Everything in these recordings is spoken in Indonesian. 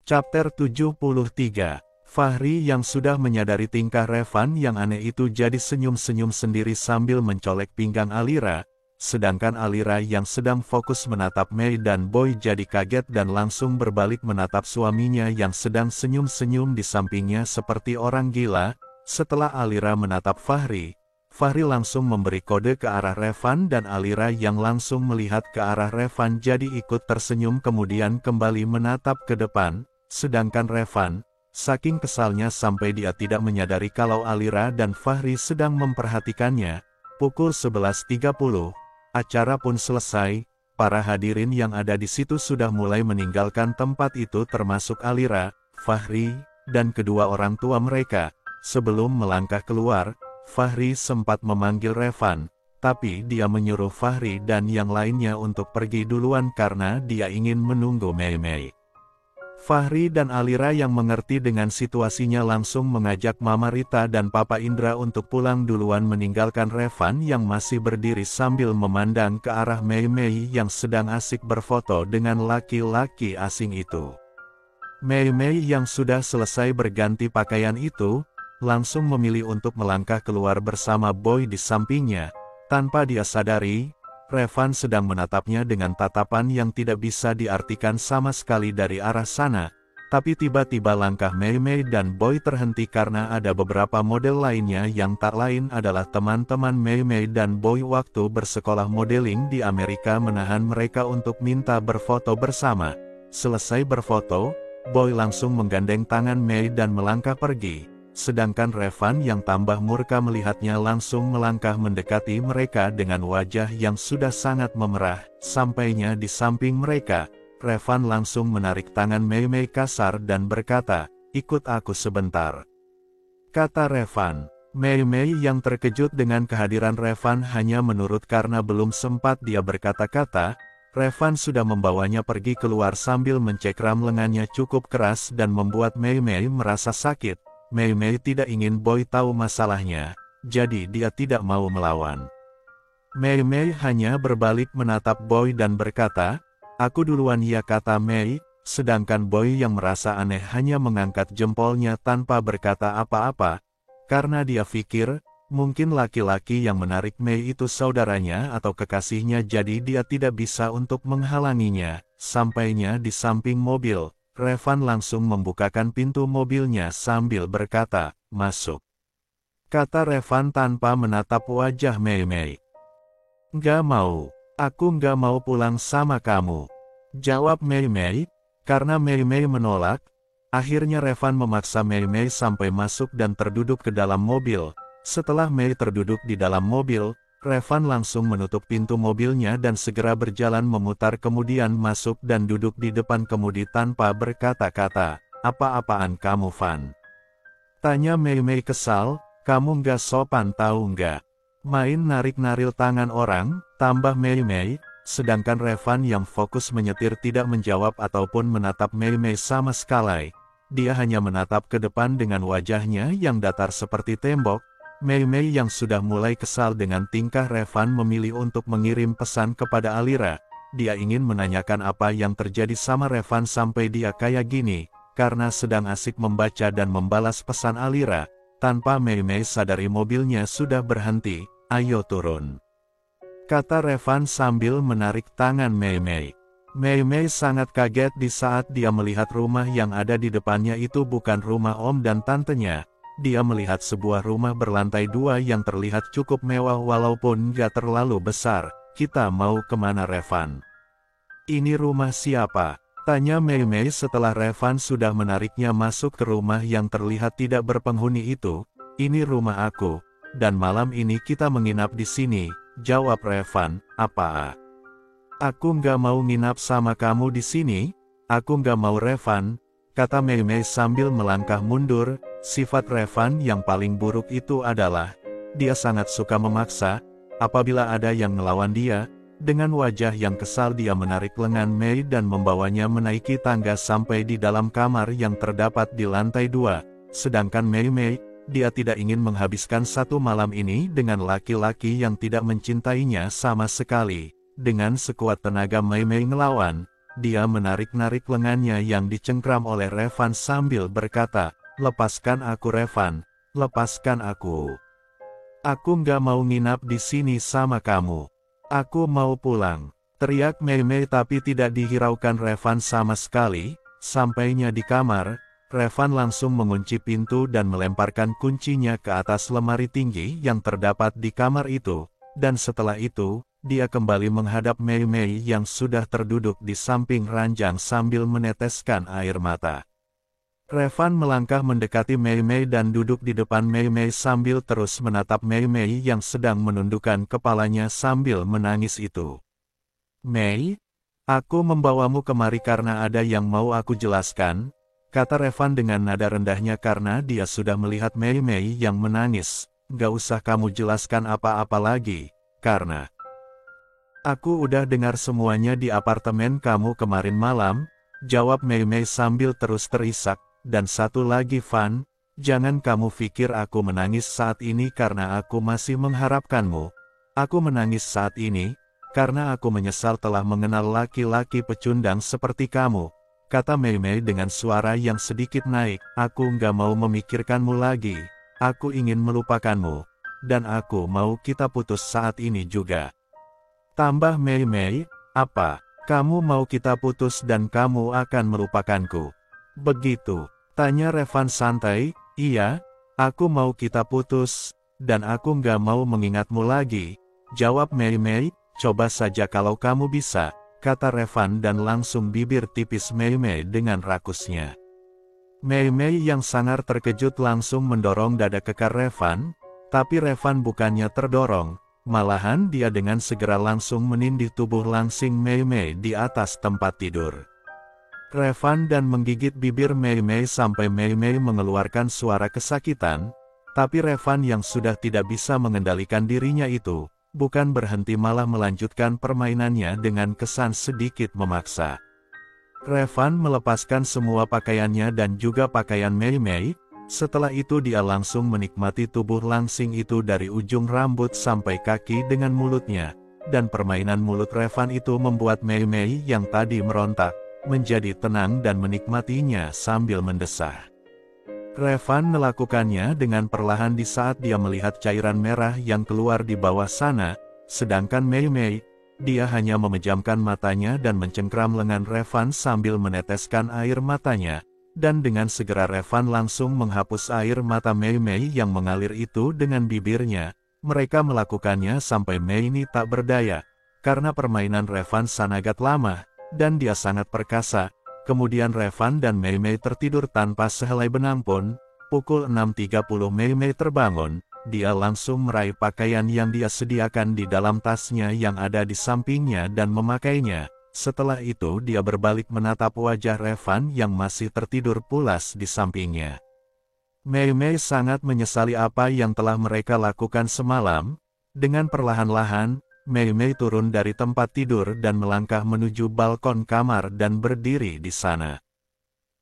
Chapter 73. Fahri yang sudah menyadari tingkah Revan yang aneh itu jadi senyum-senyum sendiri sambil mencolek pinggang Alira, sedangkan Alira yang sedang fokus menatap Mei dan Boy jadi kaget dan langsung berbalik menatap suaminya yang sedang senyum-senyum di sampingnya seperti orang gila. Setelah Alira menatap Fahri, Fahri langsung memberi kode ke arah Revan dan Alira yang langsung melihat ke arah Revan jadi ikut tersenyum kemudian kembali menatap ke depan, sedangkan Revan, saking kesalnya sampai dia tidak menyadari kalau Alira dan Fahri sedang memperhatikannya. Pukul 11.30, acara pun selesai, para hadirin yang ada di situ sudah mulai meninggalkan tempat itu termasuk Alira, Fahri, dan kedua orang tua mereka. Sebelum melangkah keluar, Fahri sempat memanggil Revan, tapi dia menyuruh Fahri dan yang lainnya untuk pergi duluan karena dia ingin menunggu Mei. Fahri dan Alira yang mengerti dengan situasinya langsung mengajak Mama Rita dan Papa Indra untuk pulang duluan meninggalkan Revan yang masih berdiri sambil memandang ke arah Mei yang sedang asik berfoto dengan laki-laki asing itu. Mei yang sudah selesai berganti pakaian itu, langsung memilih untuk melangkah keluar bersama Boy di sampingnya. Tanpa dia sadari, Revan sedang menatapnya dengan tatapan yang tidak bisa diartikan sama sekali dari arah sana. Tapi tiba-tiba langkah Mei dan Boy terhenti karena ada beberapa model lainnya yang tak lain adalah teman-teman Mei dan Boy waktu bersekolah modeling di Amerika menahan mereka untuk minta berfoto bersama. Selesai berfoto, Boy langsung menggandeng tangan Mei dan melangkah pergi. Sedangkan Revan yang tambah murka melihatnya langsung melangkah mendekati mereka dengan wajah yang sudah sangat memerah. Sampainya di samping mereka, Revan langsung menarik tangan Mei kasar dan berkata, "Ikut aku sebentar," kata Revan. Mei yang terkejut dengan kehadiran Revan hanya menurut karena belum sempat dia berkata-kata. Revan sudah membawanya pergi keluar sambil mencekram lengannya cukup keras dan membuat Mei merasa sakit. Mei tidak ingin Boy tahu masalahnya, jadi dia tidak mau melawan. Mei hanya berbalik menatap Boy dan berkata, "Aku duluan ya," kata Mei, sedangkan Boy yang merasa aneh hanya mengangkat jempolnya tanpa berkata apa-apa, karena dia pikir, mungkin laki-laki yang menarik Mei itu saudaranya atau kekasihnya jadi dia tidak bisa untuk menghalanginya. Sampainya di samping mobil, Revan langsung membukakan pintu mobilnya sambil berkata, "Masuk," kata Revan tanpa menatap wajah Mei. "Nggak mau. Aku nggak mau pulang sama kamu," jawab Mei. Karena Mei menolak, akhirnya Revan memaksa Mei sampai masuk dan terduduk ke dalam mobil. Setelah Mei terduduk di dalam mobil, Revan langsung menutup pintu mobilnya dan segera berjalan memutar kemudian masuk dan duduk di depan kemudi tanpa berkata-kata. "Apa-apaan kamu, Van?" tanya Mei kesal. "Kamu nggak sopan tahu nggak? Main narik-naril tangan orang," tambah Mei, sedangkan Revan yang fokus menyetir tidak menjawab ataupun menatap Mei sama sekali. Dia hanya menatap ke depan dengan wajahnya yang datar seperti tembok. Mei yang sudah mulai kesal dengan tingkah Revan memilih untuk mengirim pesan kepada Alira. Dia ingin menanyakan apa yang terjadi sama Revan sampai dia kayak gini, karena sedang asik membaca dan membalas pesan Alira. Tanpa Mei sadari mobilnya sudah berhenti. "Ayo turun," kata Revan sambil menarik tangan Mei. Mei sangat kaget di saat dia melihat rumah yang ada di depannya itu bukan rumah om dan tantenya. Dia melihat sebuah rumah berlantai 2 yang terlihat cukup mewah walaupun gak terlalu besar. "Kita mau kemana, Revan? Ini rumah siapa?" tanya Mei setelah Revan sudah menariknya masuk ke rumah yang terlihat tidak berpenghuni itu. "Ini rumah aku, dan malam ini kita menginap di sini," jawab Revan. "Apa? Aku nggak mau nginap sama kamu di sini." "Aku nggak mau, Revan," kata Mei sambil melangkah mundur. Sifat Revan yang paling buruk itu adalah, dia sangat suka memaksa, apabila ada yang melawan dia. Dengan wajah yang kesal dia menarik lengan Mei dan membawanya menaiki tangga sampai di dalam kamar yang terdapat di lantai 2. Sedangkan Mei, dia tidak ingin menghabiskan satu malam ini dengan laki-laki yang tidak mencintainya sama sekali. Dengan sekuat tenaga Mei ngelawan, dia menarik-narik lengannya yang dicengkram oleh Revan sambil berkata, "Lepaskan aku Revan, lepaskan aku. Aku nggak mau nginap di sini sama kamu. Aku mau pulang." Teriak Mei Mei tapi tidak dihiraukan Revan sama sekali. Sampainya di kamar, Revan langsung mengunci pintu dan melemparkan kuncinya ke atas lemari tinggi yang terdapat di kamar itu. Dan setelah itu, dia kembali menghadap Mei Mei yang sudah terduduk di samping ranjang sambil meneteskan air mata. Revan melangkah mendekati Mei Mei dan duduk di depan Mei Mei sambil terus menatap Mei Mei yang sedang menundukkan kepalanya sambil menangis itu. "Mei, aku membawamu kemari karena ada yang mau aku jelaskan," kata Revan dengan nada rendahnya karena dia sudah melihat Mei Mei yang menangis. "Gak usah kamu jelaskan apa-apa lagi, karena aku udah dengar semuanya di apartemen kamu kemarin malam," jawab Mei Mei sambil terus terisak. "Dan satu lagi Van, jangan kamu pikir aku menangis saat ini karena aku masih mengharapkanmu. Aku menangis saat ini, karena aku menyesal telah mengenal laki-laki pecundang seperti kamu," kata Mei Mei dengan suara yang sedikit naik. "Aku nggak mau memikirkanmu lagi, aku ingin melupakanmu, dan aku mau kita putus saat ini juga." Tambah Mei Mei, "Apa, kamu mau kita putus dan kamu akan melupakanku? Begitu?" tanya Revan santai. "Iya, aku mau kita putus, dan aku nggak mau mengingatmu lagi," jawab Mei Mei. "Coba saja kalau kamu bisa," kata Revan dan langsung bibir tipis Mei Mei dengan rakusnya. Mei Mei yang sangar terkejut langsung mendorong dada kekar Revan, tapi Revan bukannya terdorong, malahan dia dengan segera langsung menindih tubuh langsing Mei Mei di atas tempat tidur. Revan dan menggigit bibir Mei Mei sampai Mei Mei mengeluarkan suara kesakitan, tapi Revan yang sudah tidak bisa mengendalikan dirinya itu, bukan berhenti malah melanjutkan permainannya dengan kesan sedikit memaksa. Revan melepaskan semua pakaiannya dan juga pakaian Mei Mei, setelah itu dia langsung menikmati tubuh langsing itu dari ujung rambut sampai kaki dengan mulutnya, dan permainan mulut Revan itu membuat Mei Mei yang tadi merontak, menjadi tenang dan menikmatinya sambil mendesah. Revan melakukannya dengan perlahan di saat dia melihat cairan merah yang keluar di bawah sana, sedangkan Mei Mei, dia hanya memejamkan matanya dan mencengkram lengan Revan sambil meneteskan air matanya, dan dengan segera Revan langsung menghapus air mata Mei Mei yang mengalir itu dengan bibirnya. Mereka melakukannya sampai Mei ini tak berdaya, karena permainan Revan sangat lama, dan dia sangat perkasa. Kemudian Revan dan Mei Mei tertidur tanpa sehelai benang pun. Pukul 6.30 Mei Mei terbangun, dia langsung meraih pakaian yang dia sediakan di dalam tasnya yang ada di sampingnya dan memakainya. Setelah itu dia berbalik menatap wajah Revan yang masih tertidur pulas di sampingnya. Mei Mei sangat menyesali apa yang telah mereka lakukan semalam. Dengan perlahan-lahan, Mei Mei turun dari tempat tidur dan melangkah menuju balkon kamar dan berdiri di sana.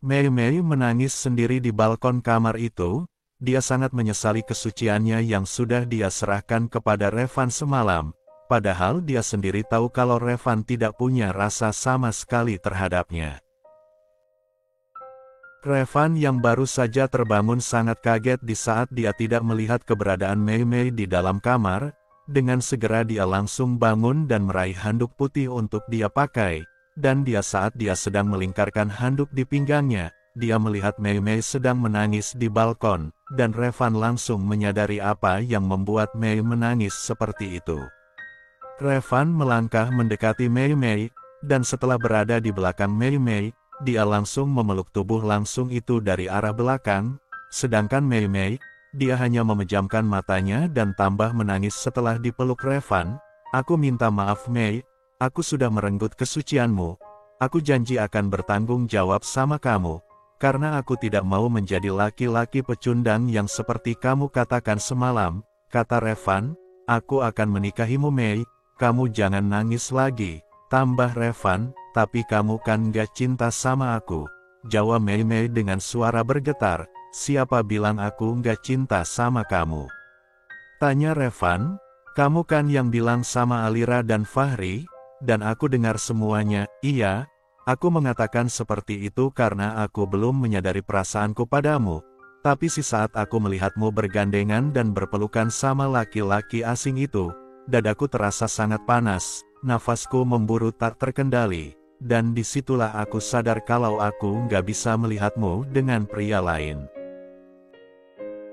Mei Mei menangis sendiri di balkon kamar itu. Dia sangat menyesali kesuciannya yang sudah dia serahkan kepada Revan semalam, padahal dia sendiri tahu kalau Revan tidak punya rasa sama sekali terhadapnya. Revan yang baru saja terbangun sangat kaget di saat dia tidak melihat keberadaan Mei Mei di dalam kamar. Dengan segera dia langsung bangun dan meraih handuk putih untuk dia pakai, dan saat dia sedang melingkarkan handuk di pinggangnya, dia melihat Mei Mei sedang menangis di balkon, dan Revan langsung menyadari apa yang membuat Mei menangis seperti itu. Revan melangkah mendekati Mei Mei, dan setelah berada di belakang Mei Mei, dia langsung memeluk tubuh langsung itu dari arah belakang, sedangkan Mei Mei, dia hanya memejamkan matanya dan tambah menangis setelah dipeluk Revan. "Aku minta maaf Mei, aku sudah merenggut kesucianmu. Aku janji akan bertanggung jawab sama kamu, karena aku tidak mau menjadi laki-laki pecundang yang seperti kamu katakan semalam," kata Revan. "Aku akan menikahimu Mei, kamu jangan nangis lagi," tambah Revan. "Tapi kamu kan gak cinta sama aku," jawab Mei Mei dengan suara bergetar. "Siapa bilang aku nggak cinta sama kamu?" tanya Revan. "Kamu kan yang bilang sama Alira dan Fahri, dan aku dengar semuanya." "Iya, Aku mengatakan seperti itu karena aku belum menyadari perasaanku padamu, tapi saat aku melihatmu bergandengan dan berpelukan sama laki-laki asing itu, dadaku terasa sangat panas, nafasku memburu tak terkendali, dan disitulah aku sadar kalau aku nggak bisa melihatmu dengan pria lain.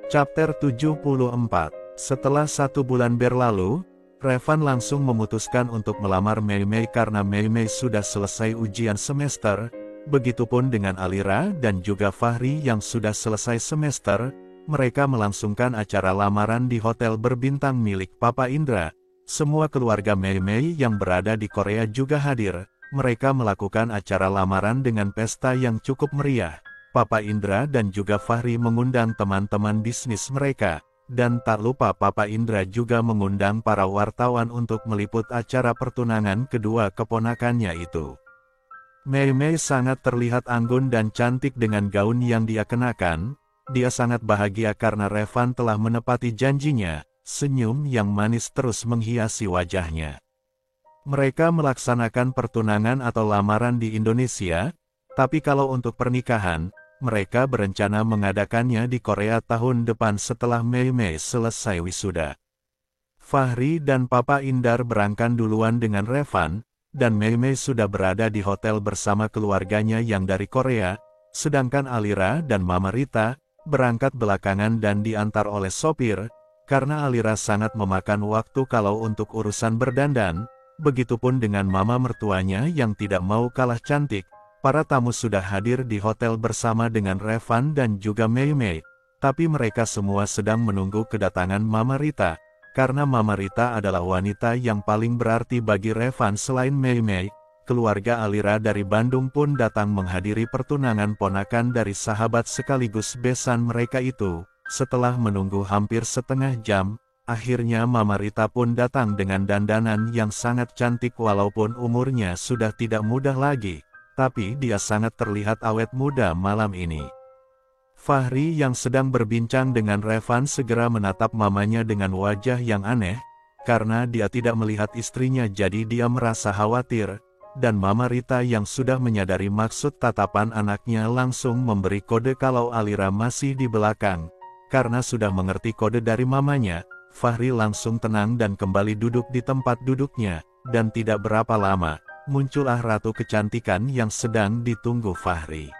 Chapter 74. Setelah 1 bulan berlalu, Revan langsung memutuskan untuk melamar Mei Mei karena Mei Mei sudah selesai ujian semester, begitupun dengan Alira dan juga Fahri yang sudah selesai semester. Mereka melangsungkan acara lamaran di hotel berbintang milik Papa Indra. Semua keluarga Mei Mei yang berada di Korea juga hadir. Mereka melakukan acara lamaran dengan pesta yang cukup meriah. Papa Indra dan juga Fahri mengundang teman-teman bisnis mereka. Dan tak lupa Papa Indra juga mengundang para wartawan untuk meliput acara pertunangan kedua keponakannya itu. Mei Mei sangat terlihat anggun dan cantik dengan gaun yang dia kenakan. Dia sangat bahagia karena Revan telah menepati janjinya. Senyum yang manis terus menghiasi wajahnya. Mereka melaksanakan pertunangan atau lamaran di Indonesia, tapi kalau untuk pernikahan, mereka berencana mengadakannya di Korea tahun depan setelah Mei Mei selesai wisuda. Fahri dan Papa Indar berangkat duluan dengan Revan, dan Mei Mei sudah berada di hotel bersama keluarganya yang dari Korea, sedangkan Alira dan Mama Rita berangkat belakangan dan diantar oleh sopir, karena Alira sangat memakan waktu kalau untuk urusan berdandan, begitupun dengan mama mertuanya yang tidak mau kalah cantik. Para tamu sudah hadir di hotel bersama dengan Revan dan juga Mei Mei, tapi mereka semua sedang menunggu kedatangan Mama Rita, karena Mama Rita adalah wanita yang paling berarti bagi Revan selain Mei Mei. Keluarga Alira dari Bandung pun datang menghadiri pertunangan ponakan dari sahabat sekaligus besan mereka itu. Setelah menunggu hampir setengah jam, akhirnya Mama Rita pun datang dengan dandanan yang sangat cantik walaupun umurnya sudah tidak muda lagi. Tapi dia sangat terlihat awet muda malam ini. Fahri yang sedang berbincang dengan Revan segera menatap mamanya dengan wajah yang aneh, karena dia tidak melihat istrinya jadi dia merasa khawatir, dan Mama Rita yang sudah menyadari maksud tatapan anaknya langsung memberi kode kalau Alira masih di belakang. Karena sudah mengerti kode dari mamanya, Fahri langsung tenang dan kembali duduk di tempat duduknya, dan tidak berapa lama, muncullah ratu kecantikan yang sedang ditunggu Fahri.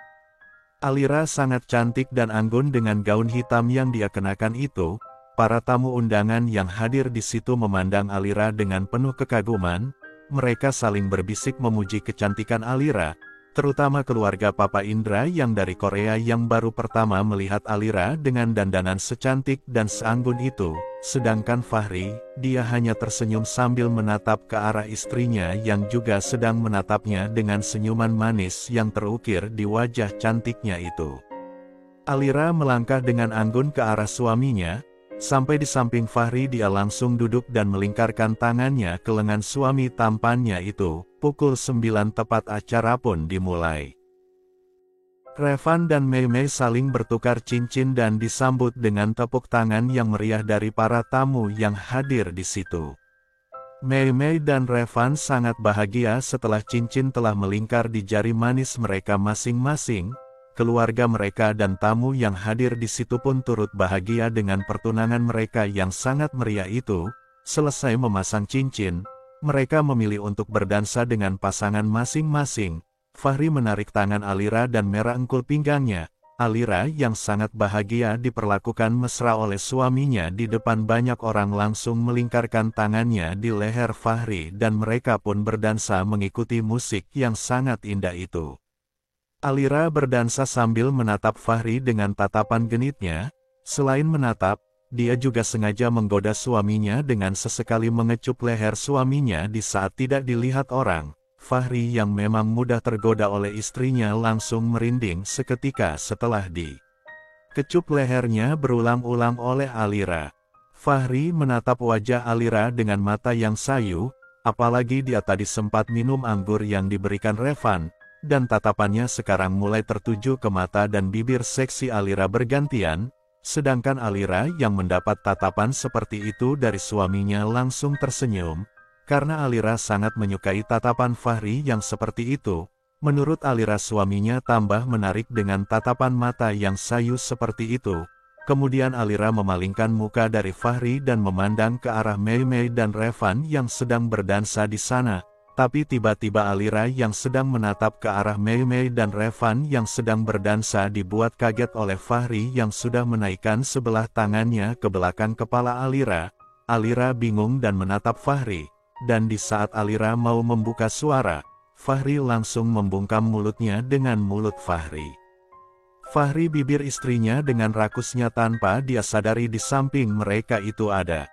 Alira sangat cantik dan anggun dengan gaun hitam yang dia kenakan itu. Para tamu undangan yang hadir di situ memandang Alira dengan penuh kekaguman. Mereka saling berbisik memuji kecantikan Alira, terutama keluarga Papa Indra yang dari Korea yang baru pertama melihat Alira dengan dandanan secantik dan seanggun itu. Sedangkan Fahri, dia hanya tersenyum sambil menatap ke arah istrinya yang juga sedang menatapnya dengan senyuman manis yang terukir di wajah cantiknya itu. Alira melangkah dengan anggun ke arah suaminya, sampai di samping Fahri dia langsung duduk dan melingkarkan tangannya ke lengan suami tampannya itu. Pukul 9 tepat acara pun dimulai. Revan dan Mei Mei saling bertukar cincin dan disambut dengan tepuk tangan yang meriah dari para tamu yang hadir di situ. Mei Mei dan Revan sangat bahagia setelah cincin telah melingkar di jari manis mereka masing-masing. Keluarga mereka dan tamu yang hadir di situ pun turut bahagia dengan pertunangan mereka yang sangat meriah itu. Selesai memasang cincin, mereka memilih untuk berdansa dengan pasangan masing-masing. Fahri menarik tangan Alira dan merangkul pinggangnya. Alira yang sangat bahagia diperlakukan mesra oleh suaminya di depan banyak orang langsung melingkarkan tangannya di leher Fahri dan mereka pun berdansa mengikuti musik yang sangat indah itu. Alira berdansa sambil menatap Fahri dengan tatapan genitnya. Selain menatap, dia juga sengaja menggoda suaminya dengan sesekali mengecup leher suaminya di saat tidak dilihat orang. Fahri yang memang mudah tergoda oleh istrinya langsung merinding seketika setelah dikecup lehernya berulang-ulang oleh Alira. Fahri menatap wajah Alira dengan mata yang sayu, apalagi dia tadi sempat minum anggur yang diberikan Revan, dan tatapannya sekarang mulai tertuju ke mata dan bibir seksi Alira bergantian. Sedangkan Alira yang mendapat tatapan seperti itu dari suaminya langsung tersenyum, karena Alira sangat menyukai tatapan Fahri yang seperti itu. Menurut Alira, suaminya tambah menarik dengan tatapan mata yang sayu seperti itu. Kemudian Alira memalingkan muka dari Fahri dan memandang ke arah Mei Mei dan Revan yang sedang berdansa di sana. Tapi tiba-tiba Alira yang sedang menatap ke arah Mei Mei dan Revan yang sedang berdansa dibuat kaget oleh Fahri yang sudah menaikkan sebelah tangannya ke belakang kepala Alira. Alira bingung dan menatap Fahri. Dan di saat Alira mau membuka suara, Fahri langsung membungkam mulutnya dengan mulut Fahri. Fahri bibir istrinya dengan rakusnya tanpa dia sadari di samping mereka itu ada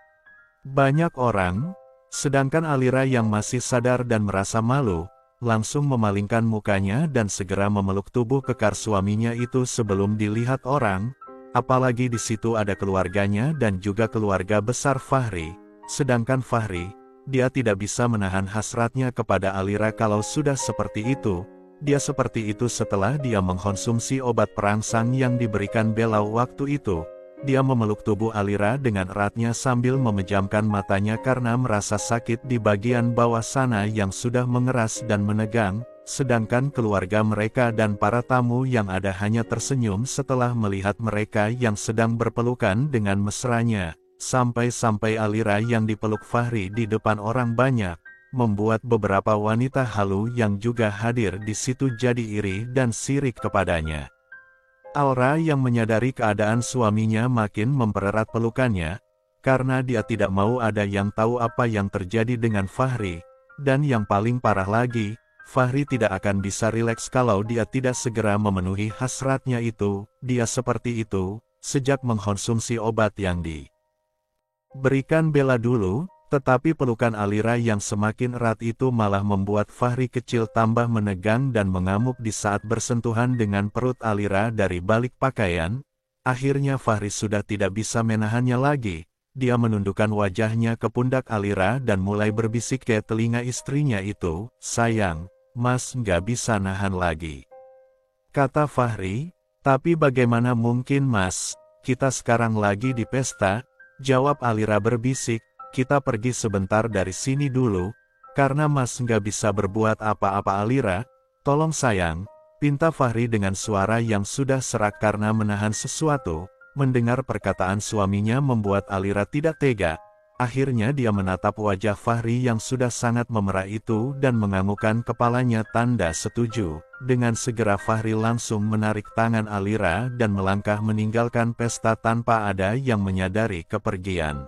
banyak orang, sedangkan Alira yang masih sadar dan merasa malu, langsung memalingkan mukanya dan segera memeluk tubuh kekar suaminya itu sebelum dilihat orang, apalagi di situ ada keluarganya dan juga keluarga besar Fahri, sedangkan Fahri, dia tidak bisa menahan hasratnya kepada Alira. Kalau sudah seperti itu, dia seperti itu setelah dia mengkonsumsi obat perangsang yang diberikan Belau waktu itu. Dia memeluk tubuh Alira dengan eratnya sambil memejamkan matanya karena merasa sakit di bagian bawah sana yang sudah mengeras dan menegang, sedangkan keluarga mereka dan para tamu yang ada hanya tersenyum setelah melihat mereka yang sedang berpelukan dengan mesranya. Sampai-sampai Alira yang dipeluk Fahri di depan orang banyak, membuat beberapa wanita halu yang juga hadir di situ jadi iri dan sirik kepadanya. Alra yang menyadari keadaan suaminya makin mempererat pelukannya, karena dia tidak mau ada yang tahu apa yang terjadi dengan Fahri, dan yang paling parah lagi, Fahri tidak akan bisa rileks kalau dia tidak segera memenuhi hasratnya itu. Dia seperti itu, sejak mengkonsumsi obat yang berikan Bella dulu, tetapi pelukan Alira yang semakin erat itu malah membuat Fahri kecil tambah menegang dan mengamuk di saat bersentuhan dengan perut Alira dari balik pakaian. Akhirnya Fahri sudah tidak bisa menahannya lagi. Dia menundukkan wajahnya ke pundak Alira dan mulai berbisik ke telinga istrinya itu, "Sayang, Mas nggak bisa nahan lagi," kata Fahri. "Tapi bagaimana mungkin Mas, kita sekarang lagi di pesta," jawab Alira berbisik. "Kita pergi sebentar dari sini dulu, karena Mas nggak bisa berbuat apa-apa." "Alira, tolong sayang," pinta Fahri dengan suara yang sudah serak karena menahan sesuatu. Mendengar perkataan suaminya membuat Alira tidak tega. Akhirnya dia menatap wajah Fahri yang sudah sangat memerah itu dan menganggukkan kepalanya tanda setuju. Dengan segera Fahri langsung menarik tangan Alira dan melangkah meninggalkan pesta tanpa ada yang menyadari kepergian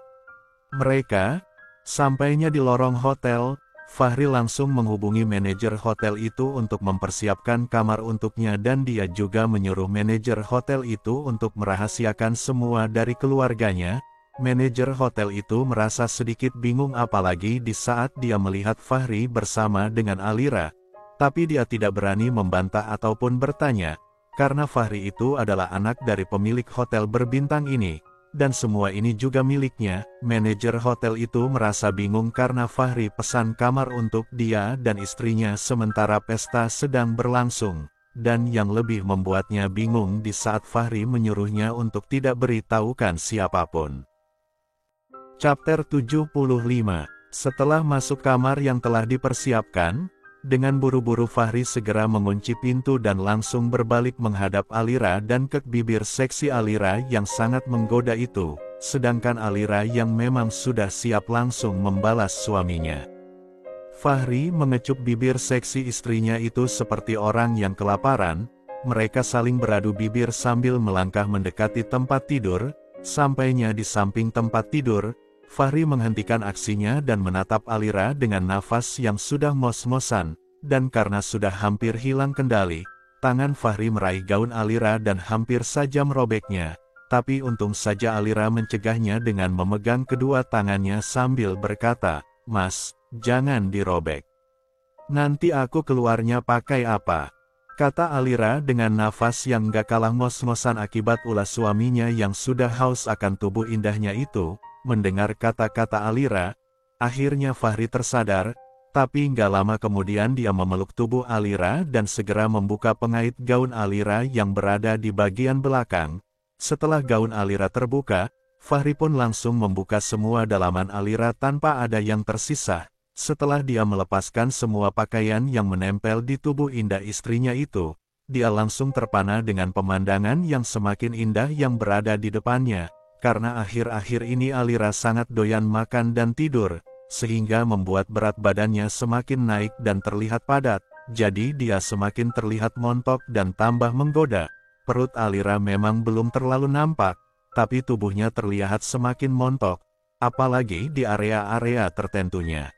mereka. Sampainya di lorong hotel, Fahri langsung menghubungi manajer hotel itu untuk mempersiapkan kamar untuknya dan dia juga menyuruh manajer hotel itu untuk merahasiakan semua dari keluarganya. Manajer hotel itu merasa sedikit bingung apalagi di saat dia melihat Fahri bersama dengan Alira. Tapi dia tidak berani membantah ataupun bertanya, karena Fahri itu adalah anak dari pemilik hotel berbintang ini. Dan semua ini juga miliknya. Manajer hotel itu merasa bingung karena Fahri pesan kamar untuk dia dan istrinya sementara pesta sedang berlangsung. Dan yang lebih membuatnya bingung di saat Fahri menyuruhnya untuk tidak beritahukan siapapun. Chapter 75. Setelah masuk kamar yang telah dipersiapkan, dengan buru-buru Fahri segera mengunci pintu dan langsung berbalik menghadap Alira dan ke bibir seksi Alira yang sangat menggoda itu, sedangkan Alira yang memang sudah siap langsung membalas suaminya. Fahri mengecup bibir seksi istrinya itu seperti orang yang kelaparan. Mereka saling beradu bibir sambil melangkah mendekati tempat tidur. Sampainya di samping tempat tidur, Fahri menghentikan aksinya dan menatap Alira dengan nafas yang sudah mos-mosan, dan karena sudah hampir hilang kendali, tangan Fahri meraih gaun Alira dan hampir saja merobeknya. Tapi untung saja Alira mencegahnya dengan memegang kedua tangannya sambil berkata, "Mas, jangan dirobek. Nanti aku keluarnya pakai apa?" kata Alira dengan nafas yang gak kalah mos-mosan akibat ulah suaminya yang sudah haus akan tubuh indahnya itu. Mendengar kata-kata Alira, akhirnya Fahri tersadar, tapi gak lama kemudian dia memeluk tubuh Alira dan segera membuka pengait gaun Alira yang berada di bagian belakang. Setelah gaun Alira terbuka, Fahri pun langsung membuka semua dalaman Alira tanpa ada yang tersisa. Setelah dia melepaskan semua pakaian yang menempel di tubuh indah istrinya itu, dia langsung terpana dengan pemandangan yang semakin indah yang berada di depannya, karena akhir-akhir ini Alira sangat doyan makan dan tidur, sehingga membuat berat badannya semakin naik dan terlihat padat, jadi dia semakin terlihat montok dan tambah menggoda. Perut Alira memang belum terlalu nampak, tapi tubuhnya terlihat semakin montok, apalagi di area-area tertentunya.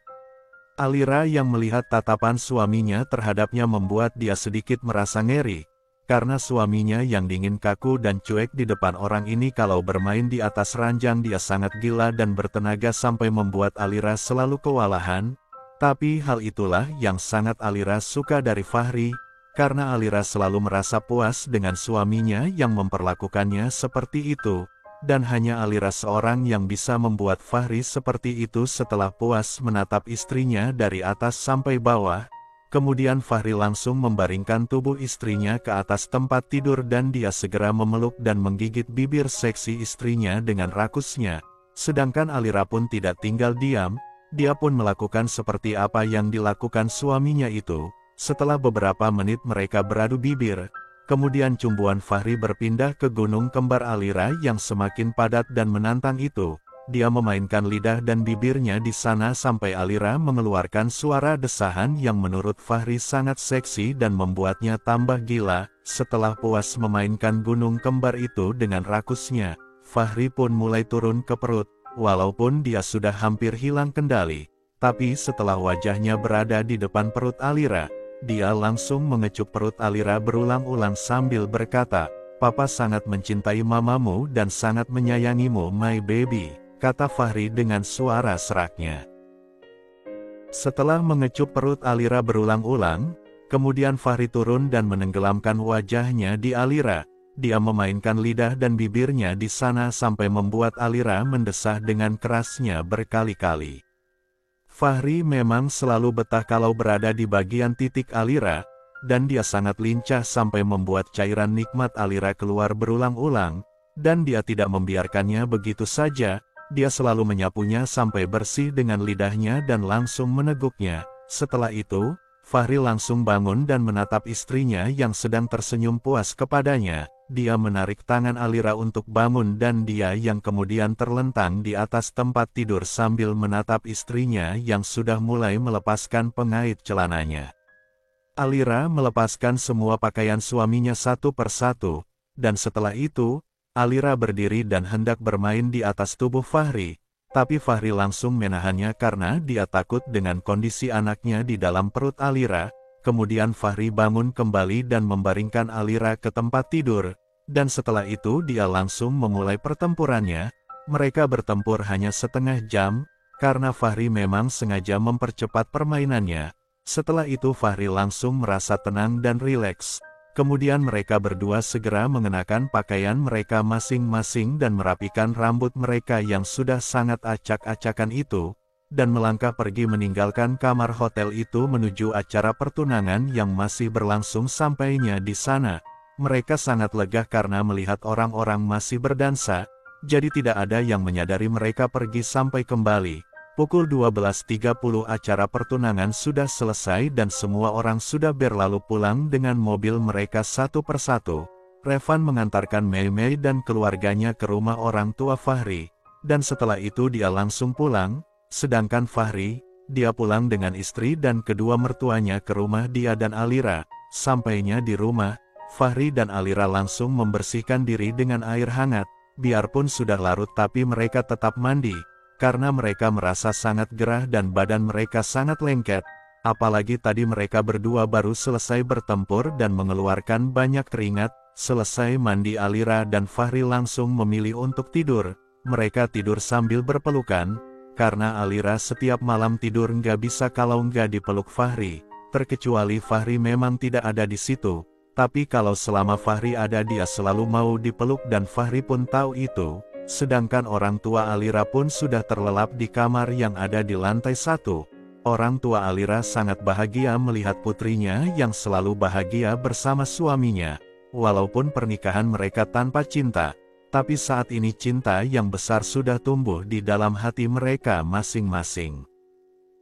Alira yang melihat tatapan suaminya terhadapnya membuat dia sedikit merasa ngeri, karena suaminya yang dingin kaku dan cuek di depan orang ini kalau bermain di atas ranjang dia sangat gila dan bertenaga sampai membuat Alira selalu kewalahan, tapi hal itulah yang sangat Alira suka dari Fahri, karena Alira selalu merasa puas dengan suaminya yang memperlakukannya seperti itu. Dan hanya Alira seorang yang bisa membuat Fahri seperti itu setelah puas menatap istrinya dari atas sampai bawah. Kemudian Fahri langsung membaringkan tubuh istrinya ke atas tempat tidur dan dia segera memeluk dan menggigit bibir seksi istrinya dengan rakusnya. Sedangkan Alira pun tidak tinggal diam, dia pun melakukan seperti apa yang dilakukan suaminya itu. Setelah beberapa menit mereka beradu bibir. Kemudian cumbuan Fahri berpindah ke gunung kembar Alira yang semakin padat dan menantang itu. Dia memainkan lidah dan bibirnya di sana sampai Alira mengeluarkan suara desahan yang menurut Fahri sangat seksi dan membuatnya tambah gila. Setelah puas memainkan gunung kembar itu dengan rakusnya, Fahri pun mulai turun ke perut, walaupun dia sudah hampir hilang kendali. Tapi setelah wajahnya berada di depan perut Alira, dia langsung mengecup perut Alira berulang-ulang sambil berkata, "Papa sangat mencintai mamamu dan sangat menyayangimu my baby," kata Fahri dengan suara seraknya. Setelah mengecup perut Alira berulang-ulang, kemudian Fahri turun dan menenggelamkan wajahnya di Alira. Dia memainkan lidah dan bibirnya di sana sampai membuat Alira mendesah dengan kerasnya berkali-kali. Fahri memang selalu betah kalau berada di bagian titik Alira, dan dia sangat lincah sampai membuat cairan nikmat Alira keluar berulang-ulang, dan dia tidak membiarkannya begitu saja, dia selalu menyapunya sampai bersih dengan lidahnya dan langsung meneguknya. Setelah itu, Fahri langsung bangun dan menatap istrinya yang sedang tersenyum puas kepadanya. Dia menarik tangan Alira untuk bangun dan dia yang kemudian terlentang di atas tempat tidur sambil menatap istrinya yang sudah mulai melepaskan pengait celananya. Alira melepaskan semua pakaian suaminya satu persatu, dan setelah itu, Alira berdiri dan hendak bermain di atas tubuh Fahri, tapi Fahri langsung menahannya karena dia takut dengan kondisi anaknya di dalam perut Alira. Kemudian Fahri bangun kembali dan membaringkan Alira ke tempat tidur, dan setelah itu dia langsung memulai pertempurannya. Mereka bertempur hanya setengah jam, karena Fahri memang sengaja mempercepat permainannya. Setelah itu Fahri langsung merasa tenang dan rileks. Kemudian mereka berdua segera mengenakan pakaian mereka masing-masing dan merapikan rambut mereka yang sudah sangat acak-acakan itu, dan melangkah pergi meninggalkan kamar hotel itu menuju acara pertunangan yang masih berlangsung. Sampainya di sana, mereka sangat lega karena melihat orang-orang masih berdansa, jadi tidak ada yang menyadari mereka pergi sampai kembali. Pukul 12.30 acara pertunangan sudah selesai dan semua orang sudah berlalu pulang dengan mobil mereka satu persatu. Revan mengantarkan Mei Mei dan keluarganya ke rumah orang tua Fahri, dan setelah itu dia langsung pulang. Sedangkan Fahri, dia pulang dengan istri dan kedua mertuanya ke rumah dia dan Alira. Sampainya di rumah, Fahri dan Alira langsung membersihkan diri dengan air hangat. Biarpun sudah larut tapi mereka tetap mandi, karena mereka merasa sangat gerah dan badan mereka sangat lengket. Apalagi tadi mereka berdua baru selesai bertempur dan mengeluarkan banyak keringat. Selesai mandi Alira dan Fahri langsung memilih untuk tidur. Mereka tidur sambil berpelukan, karena Alira setiap malam tidur nggak bisa kalau nggak dipeluk Fahri, terkecuali Fahri memang tidak ada di situ. Tapi kalau selama Fahri ada dia selalu mau dipeluk dan Fahri pun tahu itu. Sedangkan orang tua Alira pun sudah terlelap di kamar yang ada di lantai 1. Orang tua Alira sangat bahagia melihat putrinya yang selalu bahagia bersama suaminya. Walaupun pernikahan mereka tanpa cinta, tapi saat ini cinta yang besar sudah tumbuh di dalam hati mereka masing-masing.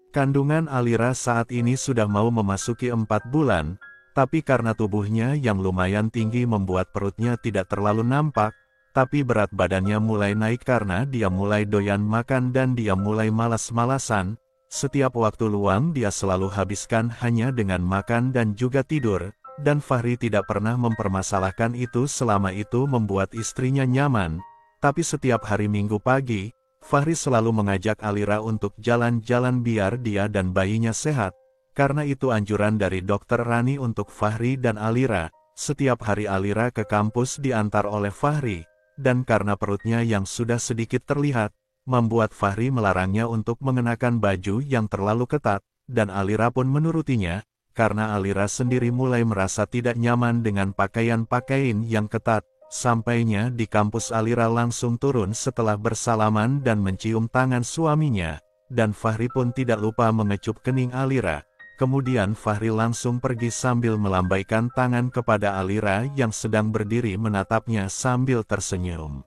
Kandungan Alira saat ini sudah mau memasuki 4 bulan, tapi karena tubuhnya yang lumayan tinggi membuat perutnya tidak terlalu nampak, tapi berat badannya mulai naik karena dia mulai doyan makan dan dia mulai malas-malasan. Setiap waktu luang dia selalu habiskan hanya dengan makan dan juga tidur, dan Fahri tidak pernah mempermasalahkan itu selama itu membuat istrinya nyaman. Tapi setiap hari Minggu pagi, Fahri selalu mengajak Alira untuk jalan-jalan biar dia dan bayinya sehat. Karena itu anjuran dari Dokter Rani untuk Fahri dan Alira. Setiap hari Alira ke kampus diantar oleh Fahri, dan karena perutnya yang sudah sedikit terlihat, membuat Fahri melarangnya untuk mengenakan baju yang terlalu ketat, dan Alira pun menurutinya, karena Alira sendiri mulai merasa tidak nyaman dengan pakaian-pakaian yang ketat. Sampainya di kampus Alira langsung turun setelah bersalaman dan mencium tangan suaminya, dan Fahri pun tidak lupa mengecup kening Alira. Kemudian Fahri langsung pergi sambil melambaikan tangan kepada Alira yang sedang berdiri menatapnya sambil tersenyum.